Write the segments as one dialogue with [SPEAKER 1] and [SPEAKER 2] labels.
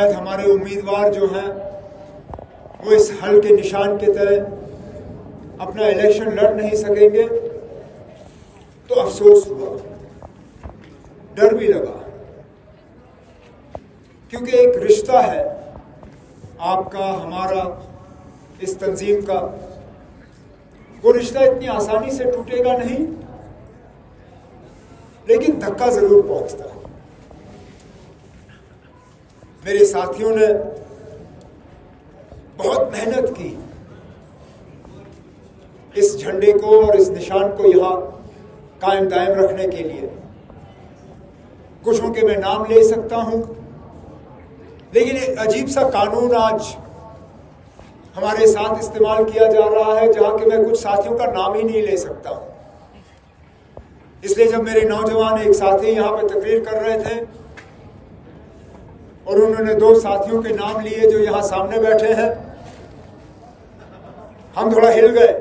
[SPEAKER 1] हमारे उम्मीदवार जो हैं वो इस हल के निशान के तरह अपना इलेक्शन लड़ नहीं सकेंगे तो अफसोस हुआ, डर भी लगा, क्योंकि एक रिश्ता है आपका हमारा इस तंजीम का। वो रिश्ता इतनी आसानी से टूटेगा नहीं, लेकिन धक्का जरूर पहुंचता है। मेरे साथियों ने बहुत मेहनत की इस झंडे को और इस निशान को यहां कायम दायम रखने के लिए। कुछों के मैं नाम ले सकता हूं, लेकिन एक अजीब सा कानून आज हमारे साथ इस्तेमाल किया जा रहा है जहां के मैं कुछ साथियों का नाम ही नहीं ले सकता हूं। इसलिए जब मेरे नौजवान एक साथी यहां पे तकरीर कर रहे थे और उन्होंने दो साथियों के नाम लिए जो यहां सामने बैठे हैं, हम थोड़ा हिल गए,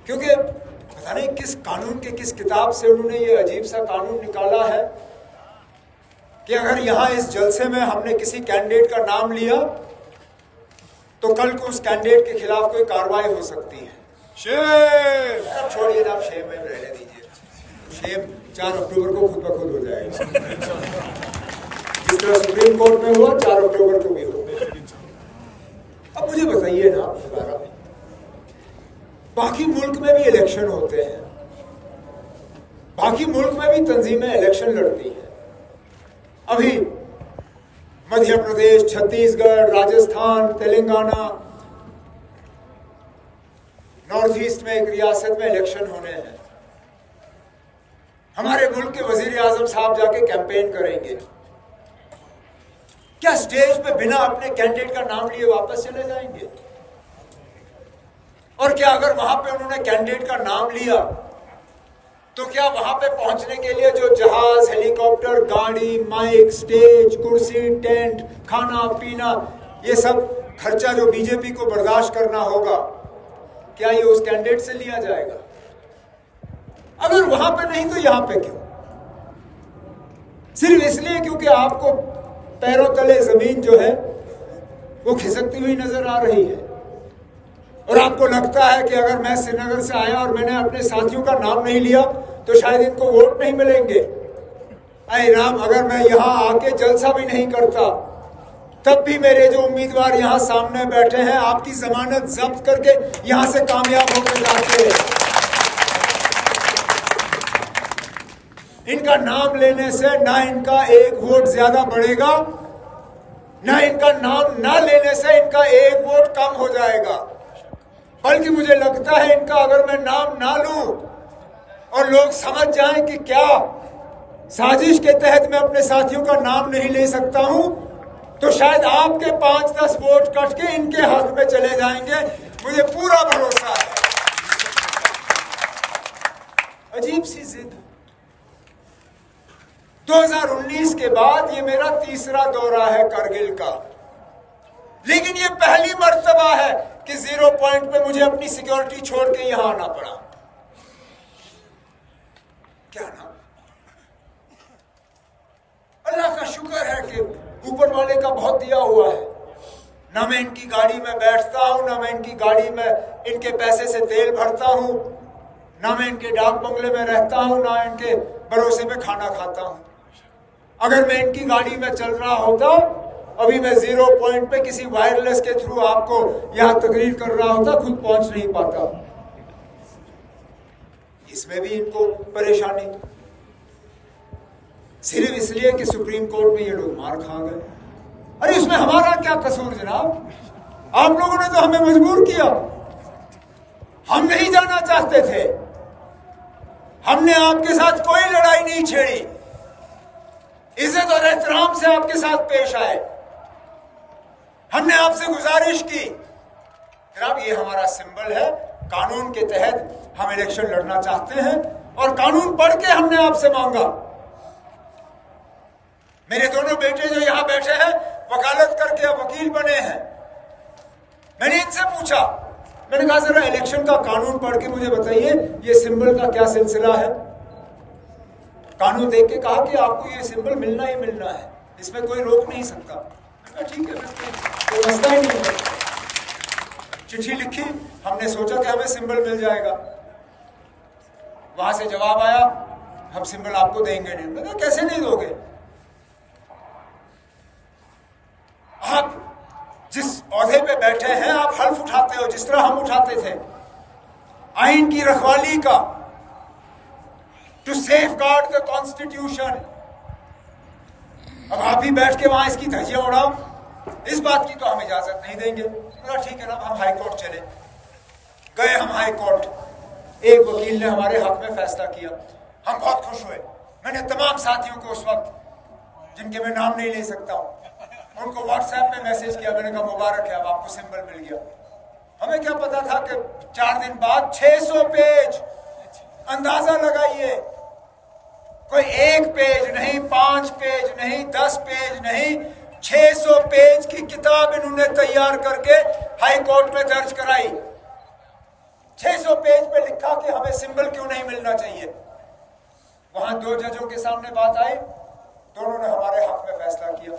[SPEAKER 1] क्योंकि पता नहीं किस कानून के किस किताब से उन्होंने ये अजीब सा कानून निकाला है कि अगर यहां इस जलसे में हमने किसी कैंडिडेट का नाम लिया तो कल को उस कैंडिडेट के खिलाफ कोई कार्रवाई हो सकती है। शेम छोड़िए ना, शेम में रहने दीजिए। शेम 4 अक्टूबर को खुद ब खुद हो जाएगा, जिस तरह सुप्रीम कोर्ट में हुआ 4 अक्टूबर को भी हो। अब मुझे बताइए ना, दोबारा बाकी मुल्क में भी इलेक्शन होते हैं, बाकी मुल्क में भी तंजीमें इलेक्शन लड़ती हैं। अभी मध्य प्रदेश, छत्तीसगढ़, राजस्थान, तेलंगाना, नॉर्थ ईस्ट में एक रियासत में इलेक्शन होने हैं। हमारे मुल्क के वजीर आजम साहब जाके कैंपेन करेंगे। क्या स्टेज पे बिना अपने कैंडिडेट का नाम लिए वापस चले जाएंगे? और क्या अगर वहां पे उन्होंने कैंडिडेट का नाम लिया तो क्या वहां पे पहुंचने के लिए जो जहाज, हेलीकॉप्टर, गाड़ी, माइक, स्टेज, कुर्सी, टेंट, खाना पीना, ये सब खर्चा जो बीजेपी को बर्दाश्त करना होगा, क्या ये उस कैंडिडेट से लिया जाएगा? अगर वहां पे नहीं तो यहां पे क्यों? सिर्फ इसलिए क्योंकि आपको पैरों तले जमीन जो है वो खिसकती हुई नजर आ रही है और आपको लगता है कि अगर मैं श्रीनगर से आया और मैंने अपने साथियों का नाम नहीं लिया तो शायद इनको वोट नहीं मिलेंगे। अरे राम, अगर मैं यहां आके जलसा भी नहीं करता तब भी मेरे जो उम्मीदवार यहां सामने बैठे हैं आपकी जमानत जब्त करके यहां से कामयाब होकर जाते हैं। इनका नाम लेने से ना इनका एक वोट ज्यादा बढ़ेगा, ना इनका नाम ना लेने से इनका एक वोट कम हो जाएगा। बल्कि मुझे लगता है इनका अगर मैं नाम ना लूं और लोग समझ जाएं कि क्या साजिश के तहत मैं अपने साथियों का नाम नहीं ले सकता हूं, तो शायद आपके 5-10 वोट कट के इनके हक में चले जाएंगे। मुझे पूरा भरोसा है। अजीब सी जिद। 2019 के बाद ये मेरा तीसरा दौरा है करगिल का, लेकिन ये पहली मर्तबा है कि 0 पॉइंट पे मुझे अपनी सिक्योरिटी छोड़ के यहां आना पड़ा। क्या ना, अल्लाह का शुक्र है कि ऊपर वाले का बहुत दिया हुआ है। ना मैं इनकी गाड़ी में बैठता हूं, ना मैं इनकी गाड़ी में इनके पैसे से तेल भरता हूं, ना मैं इनके डाक बंगले में रहता हूं, ना इनके भरोसे में खाना खाता हूं। अगर मैं इनकी गाड़ी में चल रहा होता, अभी मैं 0 पॉइंट पे किसी वायरलेस के थ्रू आपको यहां तकरीर कर रहा होता, खुद पहुंच नहीं पाता। इसमें भी इनको परेशानी, सिर्फ इसलिए कि सुप्रीम कोर्ट में ये लोग मार खा गए। अरे इसमें हमारा क्या कसूर जनाब? आप लोगों ने तो हमें मजबूर किया। हम नहीं जाना चाहते थे, हमने आपके साथ कोई लड़ाई नहीं छेड़ी, इज्जत और एहतराम से आपके साथ पेश आए। हमने आपसे गुजारिश की, जनाब ये हमारा सिंबल है, कानून के तहत हम इलेक्शन लड़ना चाहते हैं और कानून पढ़ के हमने आपसे मांगा। मेरे दोनों बेटे जो यहां बैठे हैं वकालत करके अब वकील बने हैं। मैंने इनसे पूछा, मैंने कहा जरा इलेक्शन का कानून पढ़ के मुझे बताइए ये सिंबल का क्या सिलसिला है। कानून देख के कहा कि आपको ये सिंबल मिलना ही मिलना है। इसमें कोई रोक नहीं सकता। ठीक है, कोई मसला ही नहीं है। चिट्ठी लिखी, हमने सोचा कि हमें सिंबल मिल जाएगा, वहां से जवाब आया हम सिंबल आपको देंगे नहीं। मैंने कहा कैसे नहीं दोगे? आप जिस ओहदे पे बैठे हैं आप हल्फ उठाते हो जिस तरह हम उठाते थे, आइन की रखवाली का, टू सेफगार्ड द कॉन्स्टिट्यूशन। अब आप ही बैठ के वहां इसकी धज्जियां उड़ाओ, इस बात की तो हम इजाजत नहीं देंगे। बोला ठीक है ना, हम हाई कोर्ट चले गए। हम हाई कोर्ट, एक वकील ने हमारे हक में फैसला किया, हम बहुत खुश हुए। मैंने तमाम साथियों को उस वक्त, जिनके मैं नाम नहीं ले सकता हूं, उनको व्हाट्सएप में मैसेज किया। मैंने कहा मुबारक है, अब आपको सिंबल मिल गया। हमें क्या पता था कि 4 दिन बाद 600 पेज, अंदाजा लगाइए, कोई 1 पेज नहीं, 5 पेज नहीं, 10 पेज नहीं, 600 पेज की किताब इन्होंने तैयार करके हाई कोर्ट में दर्ज कराई। 600 पेज पे लिखा कि हमें सिंबल क्यों नहीं मिलना चाहिए। वहां 2 जजों के सामने बात आई, दोनों ने हमारे हक में फैसला किया।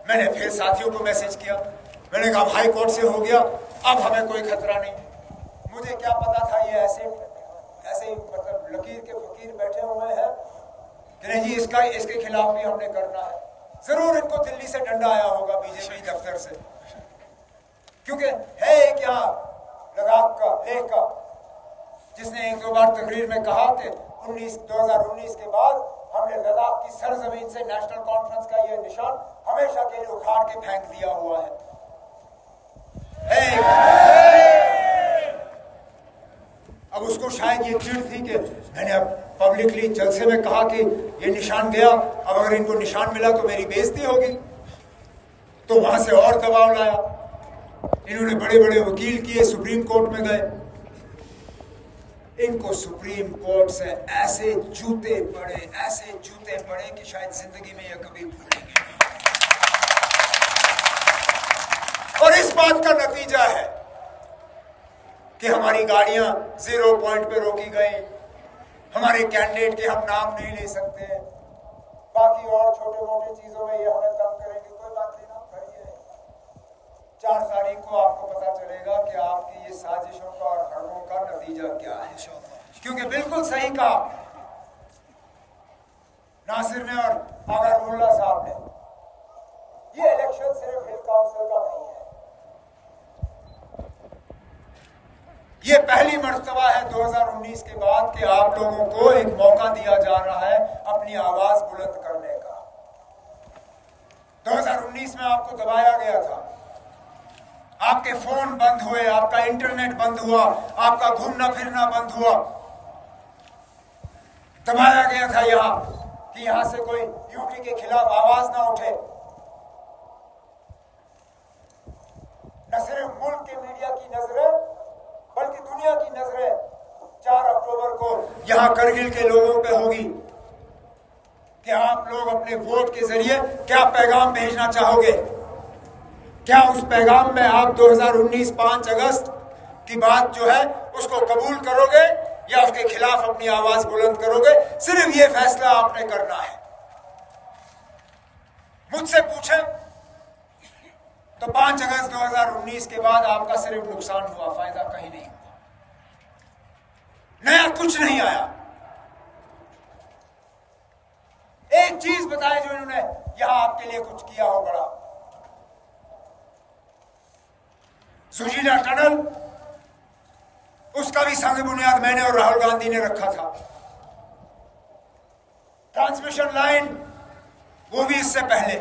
[SPEAKER 1] मैंने फिर साथियों को मैसेज किया, मैंने कहा हाई कोर्ट से हो गया, अब हमें कोई खतरा नहीं। मुझे क्या पता था ये ऐसे मतलब लकीर के फकीर बैठे हुए हैं कि नहीं जी इसके खिलाफ भी हमने करना है। जरूर इनको दिल्ली से डंडा आया होगा, बीजेपी दफ्तर से, क्योंकि है एक यहाँ लद्दाख का लेह का, जिसने 1-2 बार तकरीर में कहा कि 2019 के बाद हमने लद्दाख की सरजमीन से नेशनल कॉन्फ्रेंस का यह निशान हमेशा के लिए उखाड़ के फेंक दिया हुआ है। अब उसको शायद ये चिढ़ थी कि मैंने अब पब्लिकली जलसे में कहा कि ये निशान गया, अब अगर इनको निशान मिला तो मेरी बेइज्जती होगी, तो वहां से और दबाव लाया। इन्होंने बड़े बड़े वकील किए, सुप्रीम कोर्ट में गए। इनको सुप्रीम कोर्ट से ऐसे जूते पड़े कि शायद जिंदगी में ये कभी भूलेंगे नहीं। और इस बात का नतीजा है कि हमारी गाड़ियां 0 पॉइंट पे रोकी गई, हमारे कैंडिडेट के हम नाम नहीं ले सकते, बाकी और छोटे मोटे चीजों में ये हमें तंग करेंगे। कोई बात नहीं ना, करिए। 4 तारीख को आपको पता चलेगा कि आपकी ये साजिशों का और हड़बों का नतीजा क्या है। क्योंकि बिल्कुल सही कहा नासिर ने और अगरमुल्ला साहब ने, ये इलेक्शन सिर्फ हिल काउंसिल का नहीं है। ये पहली मर्तबा है 2019 के बाद कि आप लोगों को एक मौका दिया जा रहा है अपनी आवाज बुलंद करने का। 2019 में आपको दबाया गया था, आपके फोन बंद हुए, आपका इंटरनेट बंद हुआ, आपका घूमना फिरना बंद हुआ। दबाया गया था यहां कि यहां से कोई यूटी के खिलाफ आवाज ना उठे। न सिर्फ मुल्क के मीडिया की नजरें बल्कि दुनिया की नजरें 4 अक्टूबर को यहां करगिल के लोगों पे होगी कि आप लोग अपने वोट के जरिए क्या पैगाम भेजना चाहोगे। क्या उस पैगाम में आप 2019 5 अगस्त की बात जो है उसको कबूल करोगे या उसके खिलाफ अपनी आवाज बुलंद करोगे? सिर्फ ये फैसला आपने करना है। मुझसे पूछें तो 5 अगस्त 2019 के बाद आपका सिर्फ नुकसान हुआ, फायदा कहीं नहीं हुआ, नया कुछ नहीं आया। एक चीज बताएं जो इन्होंने यहां आपके लिए कुछ किया हो बड़ा। सुजीला टनल, उसका भी संग बुनियाद मैंने और राहुल गांधी ने रखा था। ट्रांसमिशन लाइन, वो भी इससे पहले।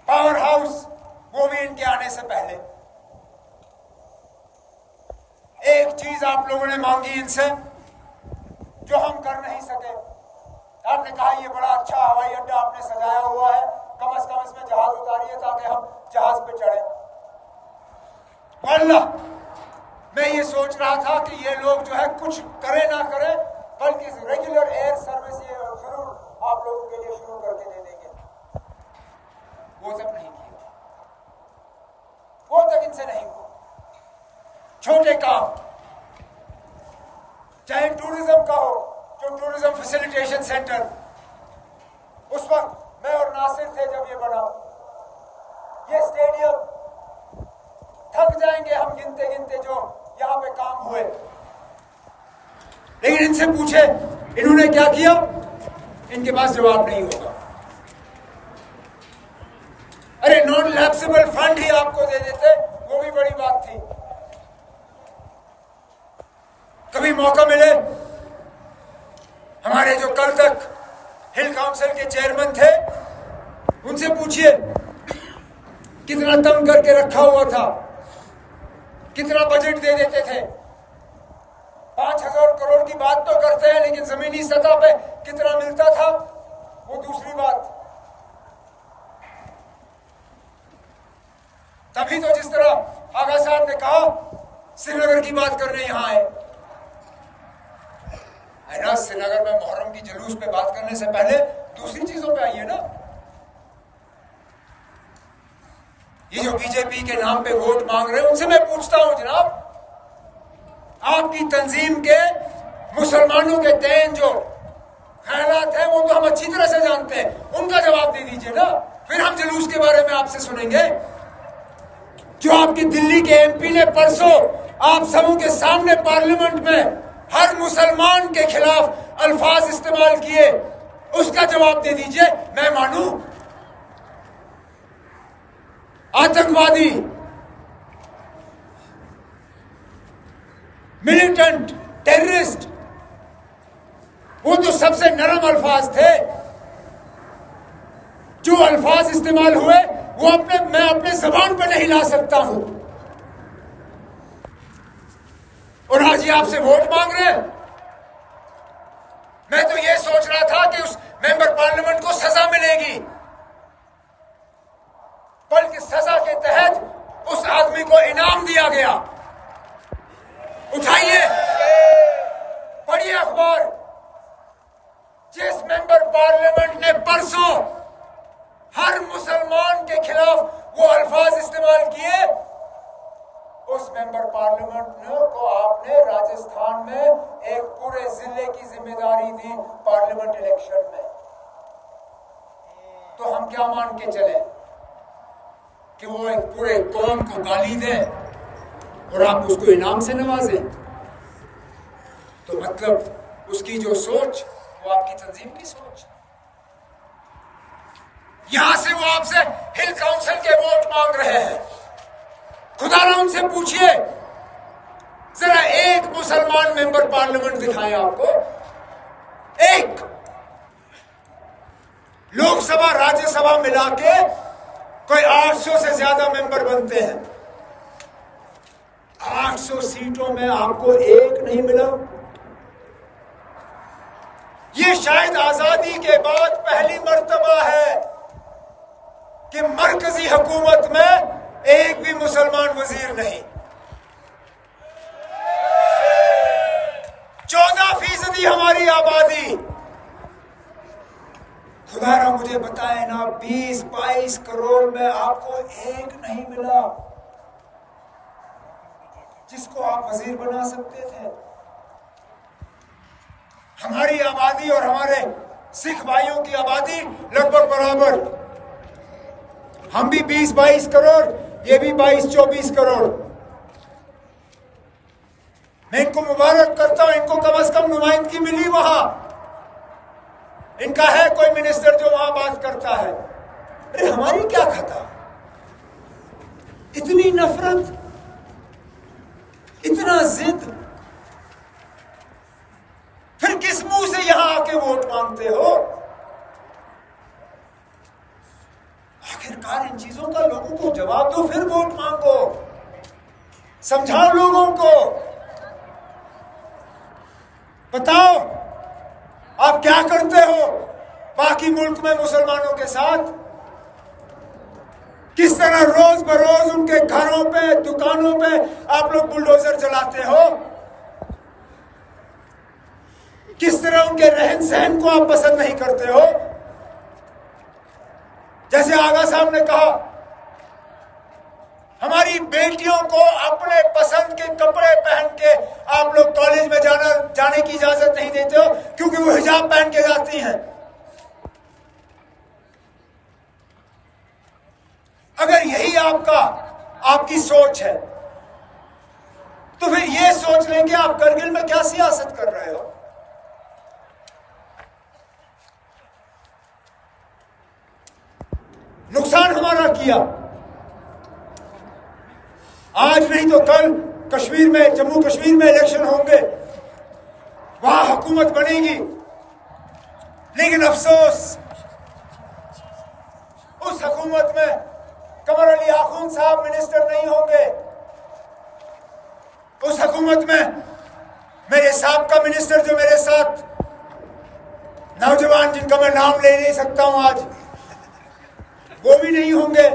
[SPEAKER 1] पावर हाउस, वो भी इनके आने से पहले। एक चीज आप लोगों ने मांगी इनसे जो हम कर नहीं सके। आपने कहा ये बड़ा अच्छा हवाई अड्डा आपने सजाया हुआ है, कम से कम इसमें जहाज उतारिए ताकि हम जहाज पे चढ़े। वल्लाह मैं ये सोच रहा था कि ये लोग जो है कुछ करे ना करे बल्कि रेगुलर एयर सर्विस ये जरूर आप लोगों के लिए शुरू करके दे देंगे। वो तक नहीं किया, वो तक इनसे नहीं हुआ। छोटे काम, चाहे टूरिज्म का हो, जो टूरिज्म फैसिलिटेशन सेंटर, उस वक्त मैं और ये बनाओ, ये स्टेडियम, थक जाएंगे हम गिनते गिनते जो यहां पे काम हुए। लेकिन इनसे पूछे इन्होंने क्या किया, इनके पास जवाब नहीं होगा। अरे नॉन लैप्सेबल फंड ही आपको दे देते, वो भी बड़ी बात थी। कभी मौका मिले, हमारे जो कल तक हिल काउंसिल के चेयरमैन थे, उनसे पूछिए कितना तंग करके रखा हुआ था, कितना बजट दे देते थे। 5,000 करोड़ की बात तो करते हैं, लेकिन जमीनी सतह पे कितना मिलता था वो दूसरी बात। तभी तो जिस तरह आगा साहब ने कहा श्रीनगर की बात करने यहां आए, ना श्रीनगर में मुहर्रम की जुलूस पे बात करने से पहले दूसरी चीजों पे आइए ना। ये जो बीजेपी के नाम पे वोट मांग रहे हैं, उनसे मैं पूछता हूं जनाब, आपकी तंजीम के मुसलमानों के देन जो ख्यालात हैं वो तो हम अच्छी तरह से जानते हैं, उनका जवाब दे दीजिए ना, फिर हम जुलूस के बारे में आपसे सुनेंगे। जो आपकी दिल्ली के एमपी ने परसों आप सबों के सामने पार्लियामेंट में हर मुसलमान के खिलाफ अल्फाज इस्तेमाल किए, उसका जवाब दे दीजिए। मैं मानूं आतंकवादी, मिलिटेंट, टेररिस्ट, वो तो सबसे नरम अल्फाज थे। जो अल्फाज इस्तेमाल हुए वो मैं अपने जबान पे नहीं ला सकता हूं, और आज ये आपसे वोट मांग रहे हैं। मैं तो ये सोच रहा था कि उस मेंबर पार्लियामेंट को सजा मिलेगी, बल्कि सजा के तहत उस आदमी को इनाम दिया गया। उठाइए, पढ़िए अखबार, जिस मेंबर पार्लियामेंट ने परसों हर मुसलमान के खिलाफ वो अल्फाज इस्तेमाल किए, उस मेंबर पार्लियामेंट को आपने राजस्थान में एक पूरे जिले की जिम्मेदारी दी पार्लियामेंट इलेक्शन में। तो हम क्या मान के चले कि वो एक पूरे कौम को गाली दे और आप उसको इनाम से नवाजें? तो मतलब उसकी जो सोच वो आपकी तंजीम की सोच। यहां से वो आपसे हिल काउंसिल के वोट मांग रहे हैं। खुदारा उनसे पूछिए, जरा एक मुसलमान मेंबर पार्लियामेंट दिखाएं आपको, एक। लोकसभा राज्यसभा मिला के कोई 800 से ज्यादा मेंबर बनते हैं, 800 सीटों में आपको एक नहीं मिला। ये शायद आजादी के बाद पहली मर्तबा है कि मरकजी हुकूमत में एक भी मुसलमान वजीर नहीं। 14% हमारी आबादी। खुदारा मुझे बताए ना, 20-22 करोड़ में आपको एक नहीं मिला जिसको आप वजीर बना सकते थे। हमारी आबादी और हमारे सिख भाइयों की आबादी लगभग बराबर, हम भी 20-22 करोड़, ये भी 22-24 करोड़। मैं इनको मुबारक करता हूं, इनको कम से कम नुमाइंदगी मिली वहां। इनका है कोई मिनिस्टर जो वहां बात करता है। अरे हमारी क्या खता, इतनी नफरत, इतना जिद, फिर किस मुंह से यहां आके वोट मांगते हो? आखिरकार इन चीजों का लोगों को जवाब दो, फिर वोट मांगो, समझाओ लोगों को, बताओ आप क्या करते हो बाकी मुल्क में मुसलमानों के साथ, किस तरह रोज बरोज उनके घरों पे, दुकानों पे आप लोग बुलडोजर चलाते हो, किस तरह उनके रहन सहन को आप पसंद नहीं करते हो। जैसे आगा साहब ने कहा, हमारी बेटियों को अपने पसंद के कपड़े पहन के आप लोग कॉलेज में जाने की इजाजत नहीं देते हो क्योंकि वो हिजाब पहन के जाती हैं। अगर यही आपकी सोच है तो फिर ये सोच लें कि आप करगिल में क्या सियासत कर रहे हो। नुकसान हमारा किया, आज नहीं तो कल कश्मीर में, जम्मू कश्मीर में इलेक्शन होंगे, वहां हुकूमत बनेगी, लेकिन अफसोस उस हुकूमत में कमर अली आखून साहब मिनिस्टर नहीं होंगे। उस हुकूमत में मेरे साहब मिनिस्टर जो मेरे साथ नौजवान जिनका मैं नाम ले नहीं सकता हूं आज, वो भी नहीं होंगे।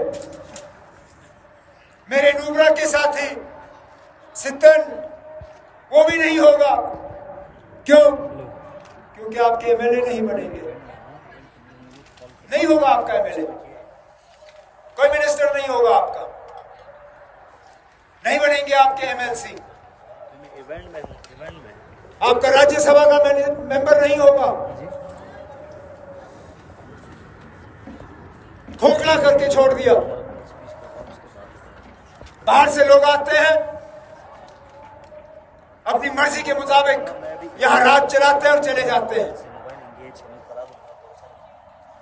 [SPEAKER 1] मेरे नुब्रा के साथी सिद्धन, वो भी नहीं होगा। क्यों? क्योंकि आपके एमएलए नहीं बनेंगे, नहीं होगा आपका एमएलए, कोई मिनिस्टर नहीं होगा आपका, नहीं बनेंगे आपके एमएलसी, आपका राज्यसभा का मेंबर नहीं होगा। खोखला करके छोड़ दिया। बाहर से लोग आते हैं, अपनी मर्जी के मुताबिक यहां राज चलाते हैं और चले जाते हैं।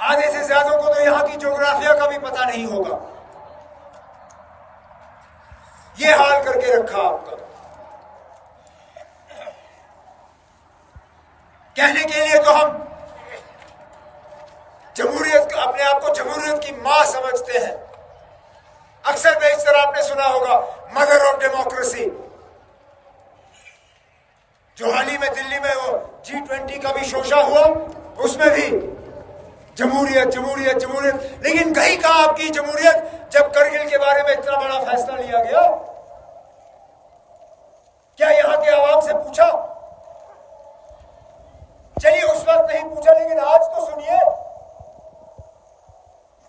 [SPEAKER 1] आधे से ज्यादा को तो यहां की ज्योग्राफिया का भी पता नहीं होगा। ये हाल करके रखा आपका। कहने के लिए तो हम जमहूरियत, अपने आप को जमहूरियत की मां समझते हैं। अक्सर बेशतर आपने सुना होगा मदर ऑफ डेमोक्रेसी। जो हाल ही में दिल्ली में वो G20 का भी शोशा हुआ, उसमें भी जमहूरियत जमहूरियत जमहूरियत। लेकिन कहीं कहा आपकी जमहूरियत जब करगिल के बारे में इतना बड़ा फैसला लिया गया? क्या यहां के आवाम से पूछा? चलिए उस वक्त नहीं पूछा, लेकिन आज तो सुनिए,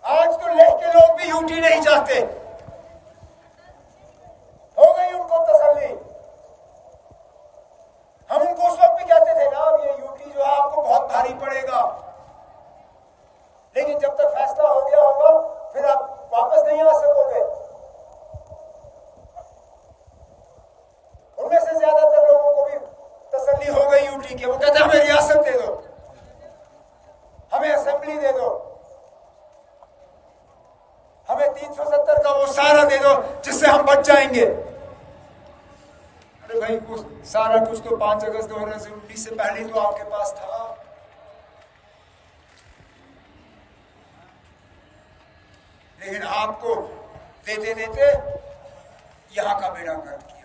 [SPEAKER 1] आज तो लेह के लोग भी यूटी नहीं चाहते। हो गई उनको तसल्ली। हम उनको उस वक्त भी कहते थे ना, ये यूटी जो है आपको बहुत भारी पड़ेगा, लेकिन जब तक फैसला हो गया होगा फिर आप वापस नहीं आ सकोगे। उनमें से ज्यादातर लोगों को भी तसल्ली हो गई यूटी की। वो कहते हैं हमें रियासत दे दो, हमें असेंबली दे दो, हमें 370 का वो सारा दे दो जिससे हम बच जाएंगे। अरे भाई, कुछ सारा कुछ तो 5 अगस्त 2019 से पहले तो आपके पास था। लेकिन आपको देते देते यहां का बेड़ा गर्क किया।